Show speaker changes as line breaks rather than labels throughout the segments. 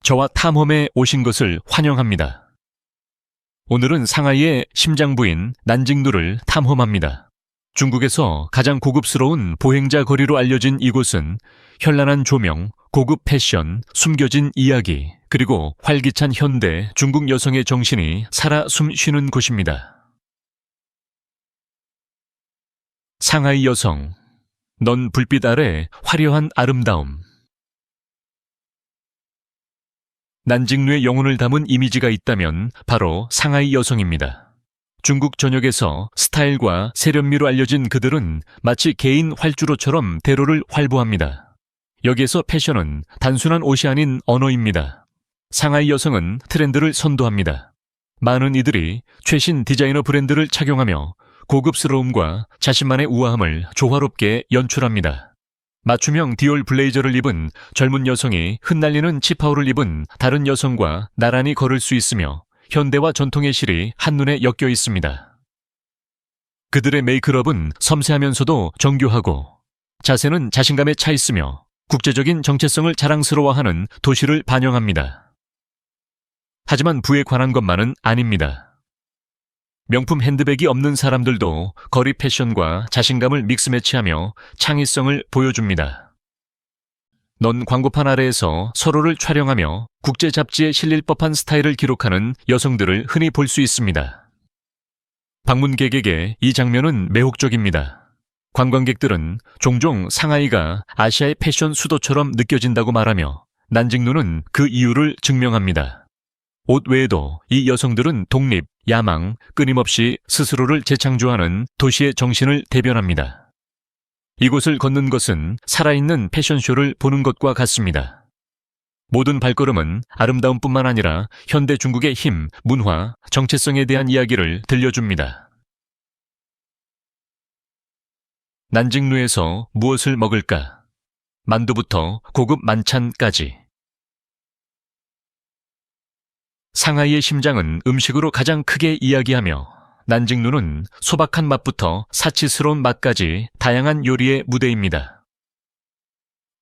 저와 탐험에 오신 것을 환영합니다. 오늘은 상하이의 심장부인 난징루를 탐험합니다. 중국에서 가장 고급스러운 보행자 거리로 알려진 이곳은 현란한 조명, 고급 패션, 숨겨진 이야기, 그리고 활기찬 현대 중국 여성의 정신이 살아 숨쉬는 곳입니다. 상하이 여성, 넌 불빛 아래 화려한 아름다움. 난징루의 영혼을 담은 이미지가 있다면 바로 상하이 여성입니다. 중국 전역에서 스타일과 세련미로 알려진 그들은 마치 개인 활주로처럼 대로를 활보합니다. 여기에서 패션은 단순한 옷이 아닌 언어입니다. 상하이 여성은 트렌드를 선도합니다. 많은 이들이 최신 디자이너 브랜드를 착용하며 고급스러움과 자신만의 우아함을 조화롭게 연출합니다. 맞춤형 디올 블레이저를 입은 젊은 여성이 흩날리는 치파오를 입은 다른 여성과 나란히 걸을 수 있으며 현대와 전통의 실이 한눈에 엮여 있습니다. 그들의 메이크업은 섬세하면서도 정교하고 자세는 자신감에 차 있으며 국제적인 정체성을 자랑스러워하는 도시를 반영합니다. 하지만 부에 관한 것만은 아닙니다. 명품 핸드백이 없는 사람들도 거리 패션과 자신감을 믹스매치하며 창의성을 보여줍니다. 넌 광고판 아래에서 서로를 촬영하며 국제 잡지에 실릴 법한 스타일을 기록하는 여성들을 흔히 볼 수 있습니다. 방문객에게 이 장면은 매혹적입니다. 관광객들은 종종 상하이가 아시아의 패션 수도처럼 느껴진다고 말하며 난징루는 그 이유를 증명합니다. 옷 외에도 이 여성들은 독립, 야망, 끊임없이 스스로를 재창조하는 도시의 정신을 대변합니다. 이곳을 걷는 것은 살아있는 패션쇼를 보는 것과 같습니다. 모든 발걸음은 아름다움뿐만 아니라 현대 중국의 힘, 문화, 정체성에 대한 이야기를 들려줍니다. 난징루에서 무엇을 먹을까? 만두부터 고급 만찬까지. 상하이의 심장은 음식으로 가장 크게 이야기하며 난징루는 소박한 맛부터 사치스러운 맛까지 다양한 요리의 무대입니다.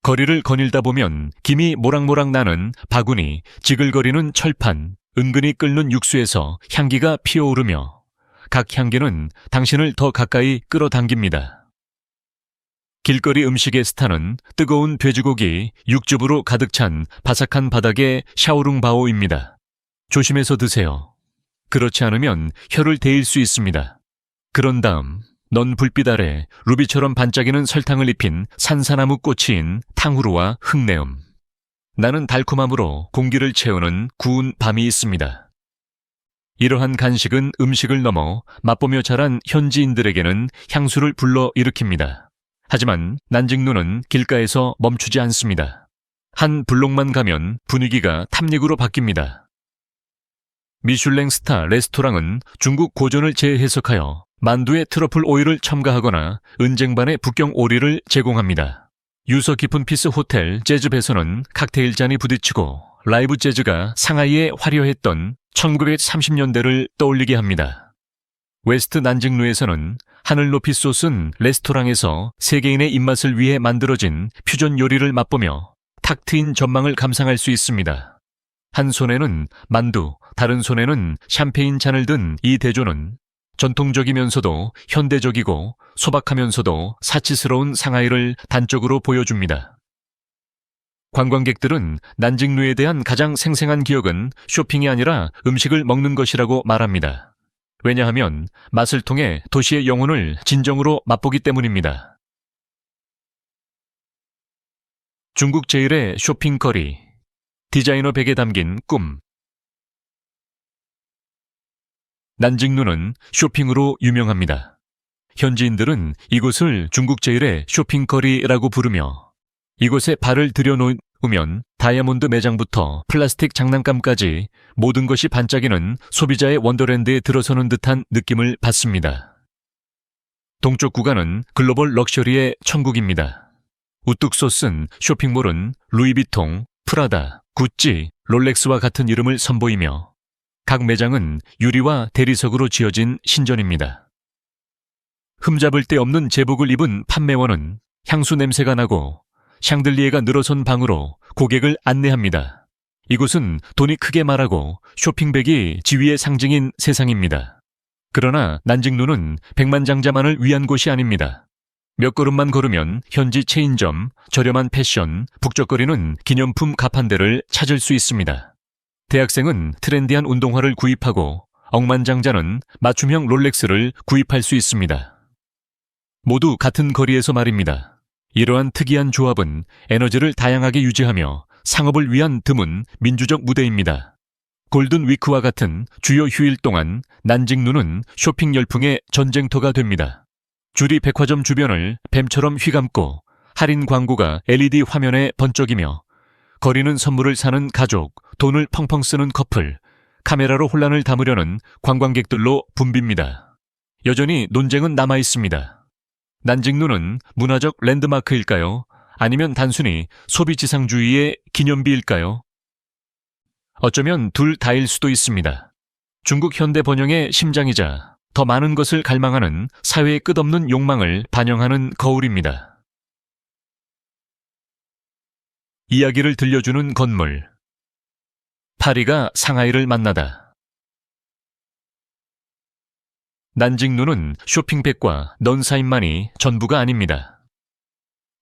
거리를 거닐다 보면 김이 모락모락 나는 바구니, 지글거리는 철판, 은근히 끓는 육수에서 향기가 피어오르며 각 향기는 당신을 더 가까이 끌어당깁니다. 길거리 음식의 스타는 뜨거운 돼지고기, 육즙으로 가득 찬 바삭한 바닥의 샤오룽바오입니다. 조심해서 드세요. 그렇지 않으면 혀를 데일 수 있습니다. 그런 다음 넌 불빛 아래 루비처럼 반짝이는 설탕을 입힌 산사나무 꽃이인 탕후루와 흙내음. 나는 달콤함으로 공기를 채우는 구운 밤이 있습니다. 이러한 간식은 음식을 넘어 맛보며 자란 현지인들에게는 향수를 불러일으킵니다. 하지만 난징루는 길가에서 멈추지 않습니다. 한 블록만 가면 분위기가 탐닉으로 바뀝니다. 미슐랭 스타 레스토랑은 중국 고전을 재해석하여 만두에 트러플 오일을 첨가하거나 은쟁반에 북경 오리를 제공합니다. 유서 깊은 피스 호텔 재즈배에서는 칵테일 잔이 부딪히고 라이브 재즈가 상하이에 화려했던 1930년대를 떠올리게 합니다. 웨스트 난징루에서는 하늘 높이 솟은 레스토랑에서 세계인의 입맛을 위해 만들어진 퓨전 요리를 맛보며 탁 트인 전망을 감상할 수 있습니다. 한 손에는 만두, 다른 손에는 샴페인 잔을 든 이 대조는 전통적이면서도 현대적이고 소박하면서도 사치스러운 상하이를 단적으로 보여줍니다. 관광객들은 난징루에 대한 가장 생생한 기억은 쇼핑이 아니라 음식을 먹는 것이라고 말합니다. 왜냐하면 맛을 통해 도시의 영혼을 진정으로 맛보기 때문입니다. 중국 제1의 쇼핑거리, 디자이너 백에 담긴 꿈. 난징루는 쇼핑으로 유명합니다. 현지인들은 이곳을 중국 제1의 쇼핑거리라고 부르며 이곳에 발을 들여놓으면 다이아몬드 매장부터 플라스틱 장난감까지 모든 것이 반짝이는 소비자의 원더랜드에 들어서는 듯한 느낌을 받습니다. 동쪽 구간은 글로벌 럭셔리의 천국입니다. 우뚝 솟은 쇼핑몰은 루이비통, 프라다, 구찌, 롤렉스와 같은 이름을 선보이며 각 매장은 유리와 대리석으로 지어진 신전입니다. 흠잡을 데 없는 제복을 입은 판매원은 향수 냄새가 나고 샹들리에가 늘어선 방으로 고객을 안내합니다. 이곳은 돈이 크게 말하고 쇼핑백이 지위의 상징인 세상입니다. 그러나 난징루는 백만장자만을 위한 곳이 아닙니다. 몇 걸음만 걸으면 현지 체인점, 저렴한 패션, 북적거리는 기념품 가판대를 찾을 수 있습니다. 대학생은 트렌디한 운동화를 구입하고 억만장자는 맞춤형 롤렉스를 구입할 수 있습니다. 모두 같은 거리에서 말입니다. 이러한 특이한 조합은 에너지를 다양하게 유지하며 상업을 위한 드문 민주적 무대입니다. 골든 위크와 같은 주요 휴일 동안 난징루는 쇼핑 열풍의 전쟁터가 됩니다. 줄이 백화점 주변을 뱀처럼 휘감고 할인 광고가 LED 화면에 번쩍이며 거리는 선물을 사는 가족, 돈을 펑펑 쓰는 커플, 카메라로 혼란을 담으려는 관광객들로 붐빕니다. 여전히 논쟁은 남아 있습니다. 난징루는 문화적 랜드마크일까요? 아니면 단순히 소비지상주의의 기념비일까요? 어쩌면 둘 다일 수도 있습니다. 중국 현대 번영의 심장이자 더 많은 것을 갈망하는 사회의 끝없는 욕망을 반영하는 거울입니다. 이야기를 들려주는 건물. 파리가 상하이를 만나다. 난징루는 쇼핑백과 넌사인만이 전부가 아닙니다.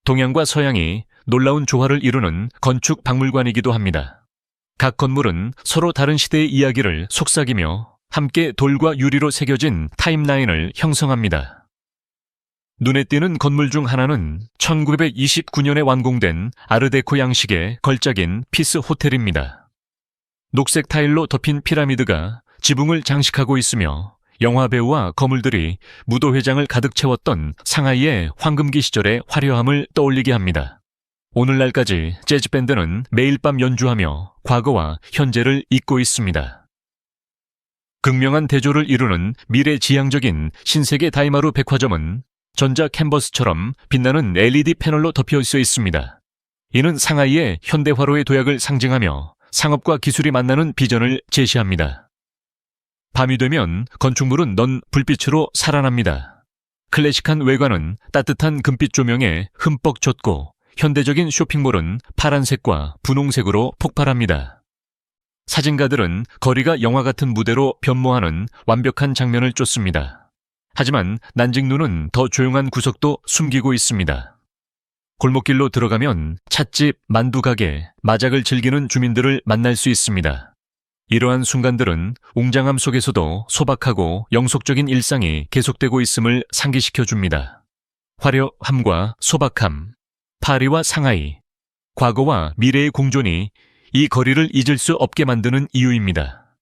동양과 서양이 놀라운 조화를 이루는 건축 박물관이기도 합니다. 각 건물은 서로 다른 시대의 이야기를 속삭이며 함께 돌과 유리로 새겨진 타임라인을 형성합니다. 눈에 띄는 건물 중 하나는 1929년에 완공된 아르데코 양식의 걸작인 피스 호텔입니다. 녹색 타일로 덮인 피라미드가 지붕을 장식하고 있으며 영화배우와 거물들이 무도회장을 가득 채웠던 상하이의 황금기 시절의 화려함을 떠올리게 합니다. 오늘날까지 재즈밴드는 매일 밤 연주하며 과거와 현재를 잇고 있습니다. 극명한 대조를 이루는 미래지향적인 신세계 다이마루 백화점은 전자 캔버스처럼 빛나는 LED 패널로 덮여 있습니다. 이는 상하이의 현대화로의 도약을 상징하며 상업과 기술이 만나는 비전을 제시합니다. 밤이 되면 건축물은 넌 불빛으로 살아납니다. 클래식한 외관은 따뜻한 금빛 조명에 흠뻑 젖고 현대적인 쇼핑몰은 파란색과 분홍색으로 폭발합니다. 사진가들은 거리가 영화 같은 무대로 변모하는 완벽한 장면을 쫓습니다. 하지만 난징루는 더 조용한 구석도 숨기고 있습니다. 골목길로 들어가면 찻집, 만두가게, 마작을 즐기는 주민들을 만날 수 있습니다. 이러한 순간들은 웅장함 속에서도 소박하고 영속적인 일상이 계속되고 있음을 상기시켜줍니다. 화려함과 소박함, 파리와 상하이, 과거와 미래의 공존이 이 거리를 잊을 수 없게 만드는 이유입니다.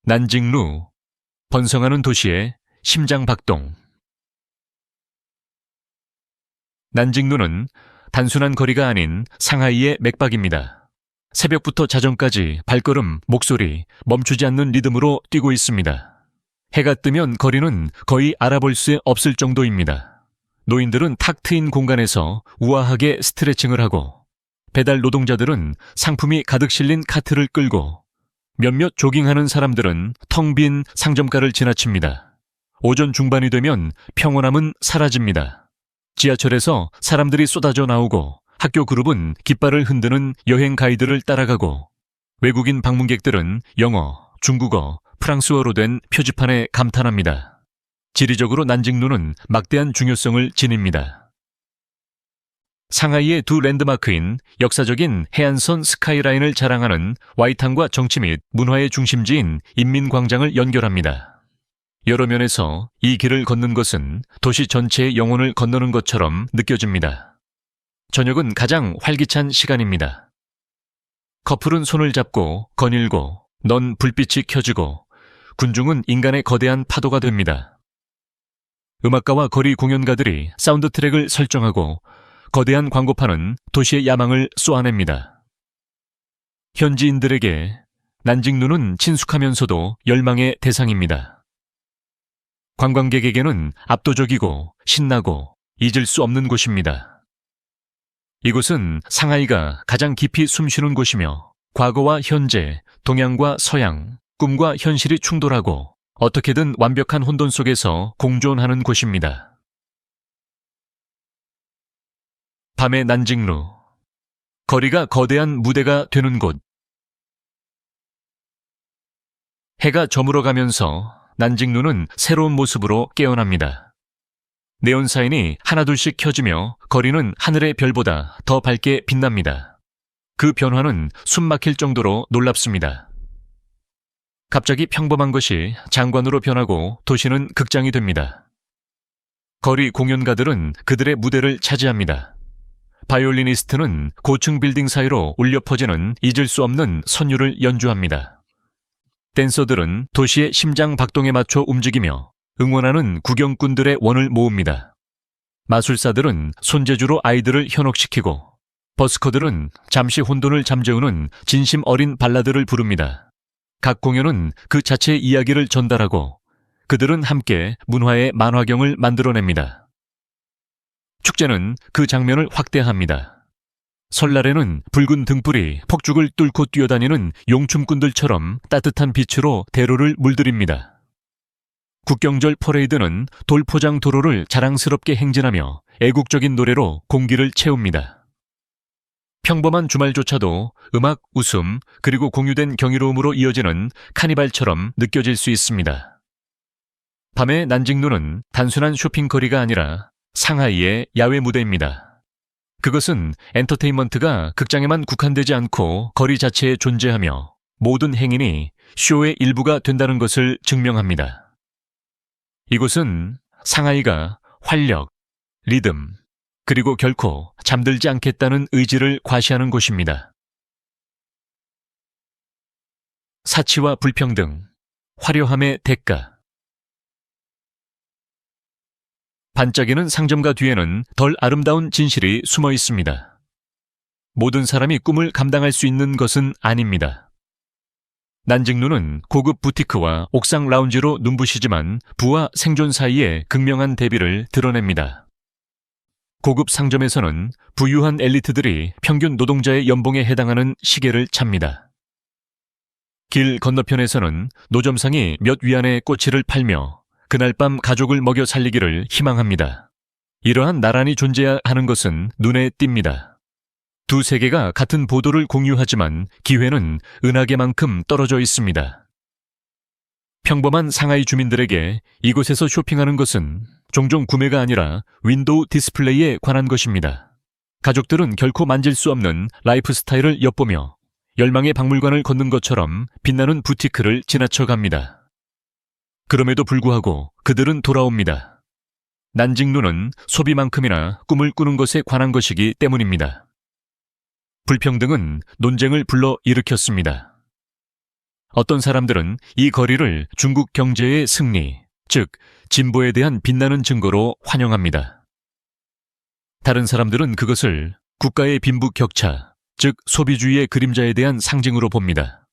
난징루, 번성하는 도시의 심장박동. 난징루는 단순한 거리가 아닌 상하이의 맥박입니다. 새벽부터 자정까지 발걸음, 목소리, 멈추지 않는 리듬으로 뛰고 있습니다. 해가 뜨면 거리는 거의 알아볼 수 없을 정도입니다. 노인들은 탁 트인 공간에서 우아하게 스트레칭을 하고 배달 노동자들은 상품이 가득 실린 카트를 끌고 몇몇 조깅하는 사람들은 텅 빈 상점가를 지나칩니다. 오전 중반이 되면 평온함은 사라집니다. 지하철에서 사람들이 쏟아져 나오고 학교 그룹은 깃발을 흔드는 여행 가이드를 따라가고 외국인 방문객들은 영어, 중국어, 프랑스어로 된 표지판에 감탄합니다. 지리적으로 난징루는 막대한 중요성을 지닙니다. 상하이의 두 랜드마크인 역사적인 해안선 스카이라인을 자랑하는 와이탄과 정치 및 문화의 중심지인 인민광장을 연결합니다. 여러 면에서 이 길을 걷는 것은 도시 전체의 영혼을 건너는 것처럼 느껴집니다. 저녁은 가장 활기찬 시간입니다. 커플은 손을 잡고 거닐고 넌 불빛이 켜지고 군중은 인간의 거대한 파도가 됩니다. 음악가와 거리 공연가들이 사운드 트랙을 설정하고 거대한 광고판은 도시의 야망을 쏘아냅니다. 현지인들에게 난징루는 친숙하면서도 열망의 대상입니다. 관광객에게는 압도적이고 신나고 잊을 수 없는 곳입니다. 이곳은 상하이가 가장 깊이 숨쉬는 곳이며 과거와 현재, 동양과 서양, 꿈과 현실이 충돌하고 어떻게든 완벽한 혼돈 속에서 공존하는 곳입니다. 밤의 난징루. 거리가 거대한 무대가 되는 곳. 해가 저물어 가면서 난징루는 새로운 모습으로 깨어납니다. 네온사인이 하나둘씩 켜지며 거리는 하늘의 별보다 더 밝게 빛납니다. 그 변화는 숨 막힐 정도로 놀랍습니다. 갑자기 평범한 것이 장관으로 변하고 도시는 극장이 됩니다. 거리 공연가들은 그들의 무대를 차지합니다. 바이올리니스트는 고층 빌딩 사이로 울려 퍼지는 잊을 수 없는 선율을 연주합니다. 댄서들은 도시의 심장 박동에 맞춰 움직이며 응원하는 구경꾼들의 원을 모읍니다. 마술사들은 손재주로 아이들을 현혹시키고 버스커들은 잠시 혼돈을 잠재우는 진심 어린 발라드를 부릅니다. 각 공연은 그 자체의 이야기를 전달하고 그들은 함께 문화의 만화경을 만들어냅니다. 축제는 그 장면을 확대합니다. 설날에는 붉은 등불이 폭죽을 뚫고 뛰어다니는 용춤꾼들처럼 따뜻한 빛으로 대로를 물들입니다. 국경절 퍼레이드는 돌포장 도로를 자랑스럽게 행진하며 애국적인 노래로 공기를 채웁니다. 평범한 주말조차도 음악, 웃음, 그리고 공유된 경이로움으로 이어지는 카니발처럼 느껴질 수 있습니다. 밤의 난징루는 단순한 쇼핑거리가 아니라 상하이의 야외 무대입니다. 그것은 엔터테인먼트가 극장에만 국한되지 않고 거리 자체에 존재하며 모든 행인이 쇼의 일부가 된다는 것을 증명합니다. 이곳은 상하이가 활력, 리듬, 그리고 결코 잠들지 않겠다는 의지를 과시하는 곳입니다. 사치와 불평등, 화려함의 대가. 반짝이는 상점가 뒤에는 덜 아름다운 진실이 숨어 있습니다. 모든 사람이 꿈을 감당할 수 있는 것은 아닙니다. 난징루는 고급 부티크와 옥상 라운지로 눈부시지만 부와 생존 사이의 극명한 대비를 드러냅니다. 고급 상점에서는 부유한 엘리트들이 평균 노동자의 연봉에 해당하는 시계를 찹니다. 길 건너편에서는 노점상이 몇 위안의 꼬치를 팔며 그날 밤 가족을 먹여 살리기를 희망합니다. 이러한 나란히 존재하는 것은 눈에 띕니다. 두 세계가 같은 보도를 공유하지만 기회는 은하계만큼 떨어져 있습니다. 평범한 상하이 주민들에게 이곳에서 쇼핑하는 것은 종종 구매가 아니라 윈도우 디스플레이에 관한 것입니다. 가족들은 결코 만질 수 없는 라이프 스타일을 엿보며 열망의 박물관을 걷는 것처럼 빛나는 부티크를 지나쳐 갑니다. 그럼에도 불구하고 그들은 돌아옵니다. 난징루는 소비만큼이나 꿈을 꾸는 것에 관한 것이기 때문입니다. 불평등은 논쟁을 불러 일으켰습니다. 어떤 사람들은 이 거리를 중국 경제의 승리, 즉 진보에 대한 빛나는 증거로 환영합니다. 다른 사람들은 그것을 국가의 빈부격차, 즉 소비주의의 그림자에 대한 상징으로 봅니다.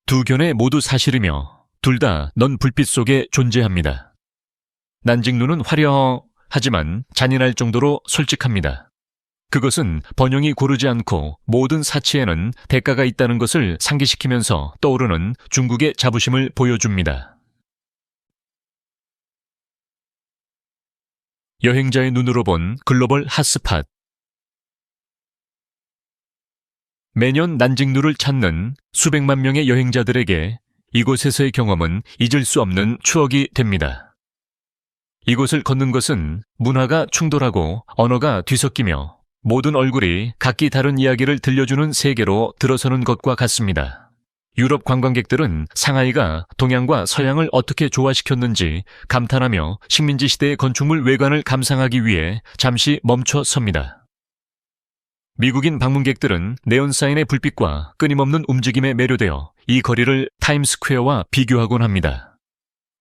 두 견해 모두 사실이며 둘 다 넌 불빛 속에 존재합니다. 난징루는 화려하지만 잔인할 정도로 솔직합니다. 그것은 번영이 고르지 않고 모든 사치에는 대가가 있다는 것을 상기시키면서 떠오르는 중국의 자부심을 보여줍니다. 여행자의 눈으로 본 글로벌 핫스팟. 매년 난징루를 찾는 수백만 명의 여행자들에게 이곳에서의 경험은 잊을 수 없는 추억이 됩니다. 이곳을 걷는 것은 문화가 충돌하고 언어가 뒤섞이며 모든 얼굴이 각기 다른 이야기를 들려주는 세계로 들어서는 것과 같습니다. 유럽 관광객들은 상하이가 동양과 서양을 어떻게 조화시켰는지 감탄하며 식민지 시대의 건축물 외관을 감상하기 위해 잠시 멈춰 섭니다. 미국인 방문객들은 네온사인의 불빛과 끊임없는 움직임에 매료되어 이 거리를 타임스퀘어와 비교하곤 합니다.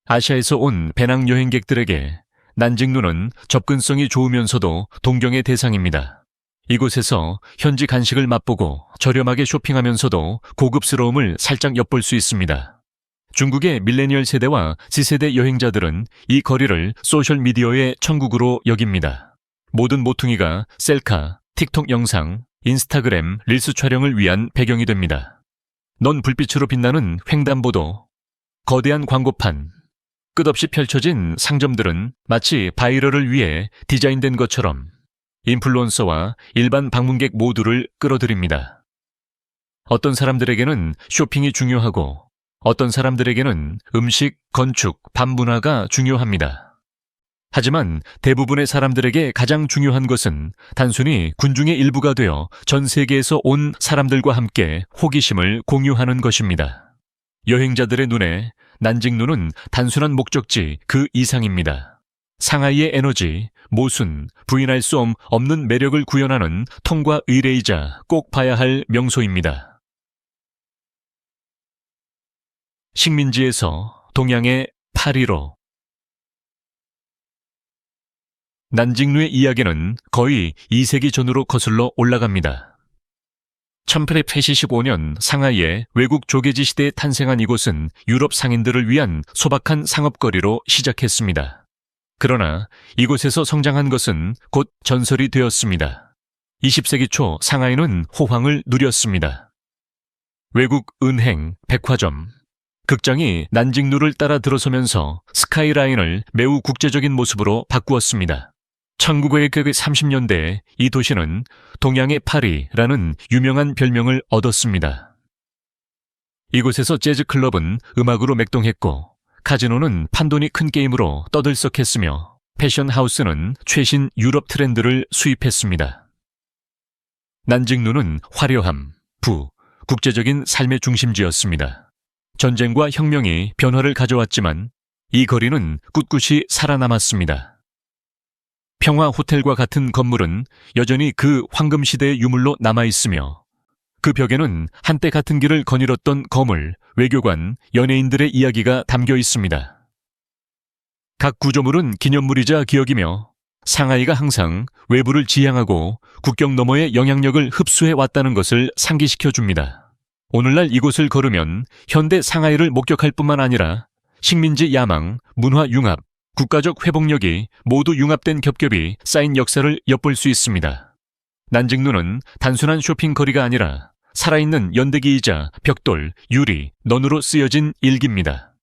아시아에서 온 배낭 여행객들에게 난징루는 접근성이 좋으면서도 동경의 대상입니다. 이곳에서 현지 간식을 맛보고 저렴하게 쇼핑하면서도 고급스러움을 살짝 엿볼 수 있습니다. 중국의 밀레니얼 세대와 Z세대 여행자들은 이 거리를 소셜미디어의 천국으로 여깁니다. 모든 모퉁이가 셀카, 틱톡 영상, 인스타그램, 릴스 촬영을 위한 배경이 됩니다. 넌 불빛으로 빛나는 횡단보도, 거대한 광고판, 끝없이 펼쳐진 상점들은 마치 바이럴을 위해 디자인된 것처럼 인플루언서와 일반 방문객 모두를 끌어들입니다. 어떤 사람들에게는 쇼핑이 중요하고 어떤 사람들에게는 음식, 건축, 밥 문화가 중요합니다. 하지만 대부분의 사람들에게 가장 중요한 것은 단순히 군중의 일부가 되어 전 세계에서 온 사람들과 함께 호기심을 공유하는 것입니다. 여행자들의 눈에 난징루는 단순한 목적지 그 이상입니다. 상하이의 에너지, 모순, 부인할 수 없는 매력을 구현하는 통과 의례이자 꼭 봐야 할 명소입니다. 식민지에서 동양의 파리로. 난징루의 이야기는 거의 2세기 전으로 거슬러 올라갑니다. 1885년 상하이의 외국 조개지 시대에 탄생한 이곳은 유럽 상인들을 위한 소박한 상업거리로 시작했습니다. 그러나 이곳에서 성장한 것은 곧 전설이 되었습니다. 20세기 초 상하이는 호황을 누렸습니다. 외국 은행, 백화점, 극장이 난징루를 따라 들어서면서 스카이라인을 매우 국제적인 모습으로 바꾸었습니다. 1930년대에 이 도시는 동양의 파리라는 유명한 별명을 얻었습니다. 이곳에서 재즈 클럽은 음악으로 맥동했고 카지노는 판돈이 큰 게임으로 떠들썩했으며 패션 하우스는 최신 유럽 트렌드를 수입했습니다. 난징루는 화려함, 국제적인 삶의 중심지였습니다. 전쟁과 혁명이 변화를 가져왔지만 이 거리는 꿋꿋이 살아남았습니다. 평화 호텔과 같은 건물은 여전히 그 황금시대의 유물로 남아있으며 그 벽에는 한때 같은 길을 거닐었던 거물, 외교관, 연예인들의 이야기가 담겨 있습니다. 각 구조물은 기념물이자 기억이며 상하이가 항상 외부를 지향하고 국경 너머의 영향력을 흡수해 왔다는 것을 상기시켜 줍니다. 오늘날 이곳을 걸으면 현대 상하이를 목격할 뿐만 아니라 식민지 야망, 문화 융합, 국가적 회복력이 모두 융합된 겹겹이 쌓인 역사를 엿볼 수 있습니다. 난징루는 단순한 쇼핑거리가 아니라 살아있는 연대기이자 벽돌, 유리, 넌으로 쓰여진 일기입니다.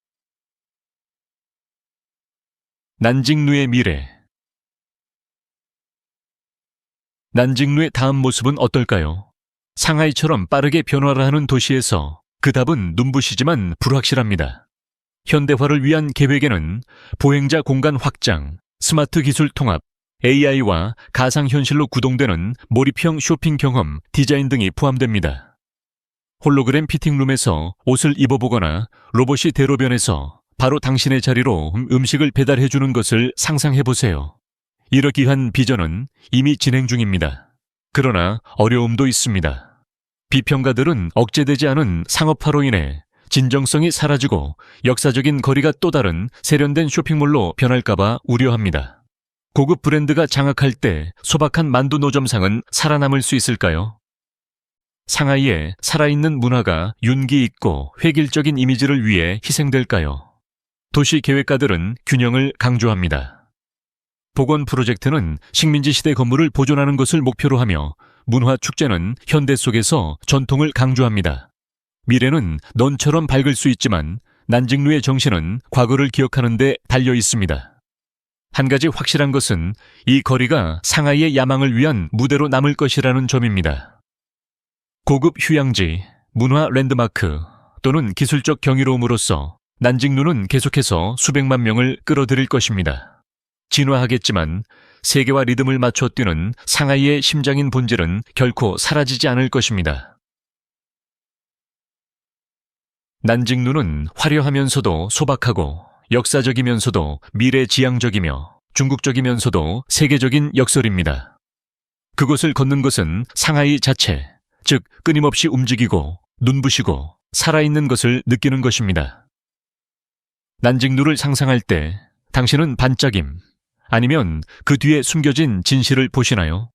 난징루의 미래. 난징루의 다음 모습은 어떨까요? 상하이처럼 빠르게 변화를 하는 도시에서 그 답은 눈부시지만 불확실합니다. 현대화를 위한 계획에는 보행자 공간 확장, 스마트 기술 통합, AI와 가상현실로 구동되는 몰입형 쇼핑 경험, 디자인 등이 포함됩니다. 홀로그램 피팅룸에서 옷을 입어보거나 로봇이 대로변에서 바로 당신의 자리로 음식을 배달해주는 것을 상상해보세요. 이러기한 비전은 이미 진행 중입니다. 그러나 어려움도 있습니다. 비평가들은 억제되지 않은 상업화로 인해 진정성이 사라지고 역사적인 거리가 또 다른 세련된 쇼핑몰로 변할까봐 우려합니다. 고급 브랜드가 장악할 때 소박한 만두 노점상은 살아남을 수 있을까요? 상하이의 살아있는 문화가 윤기 있고 획일적인 이미지를 위해 희생될까요? 도시 계획가들은 균형을 강조합니다. 복원 프로젝트는 식민지 시대 건물을 보존하는 것을 목표로 하며 문화 축제는 현대 속에서 전통을 강조합니다. 미래는 넌처럼 밝을 수 있지만 난징루의 정신은 과거를 기억하는 데 달려 있습니다. 한 가지 확실한 것은 이 거리가 상하이의 야망을 위한 무대로 남을 것이라는 점입니다. 고급 휴양지, 문화 랜드마크 또는 기술적 경이로움으로써 난징루는 계속해서 수백만 명을 끌어들일 것입니다. 진화하겠지만 세계와 리듬을 맞춰 뛰는 상하이의 심장인 본질은 결코 사라지지 않을 것입니다. 난징루는 화려하면서도 소박하고 역사적이면서도 미래지향적이며 중국적이면서도 세계적인 역설입니다. 그곳을 걷는 것은 상하이 자체, 즉 끊임없이 움직이고 눈부시고 살아있는 것을 느끼는 것입니다. 난징루를 상상할 때 당신은 반짝임 아니면 그 뒤에 숨겨진 진실을 보시나요?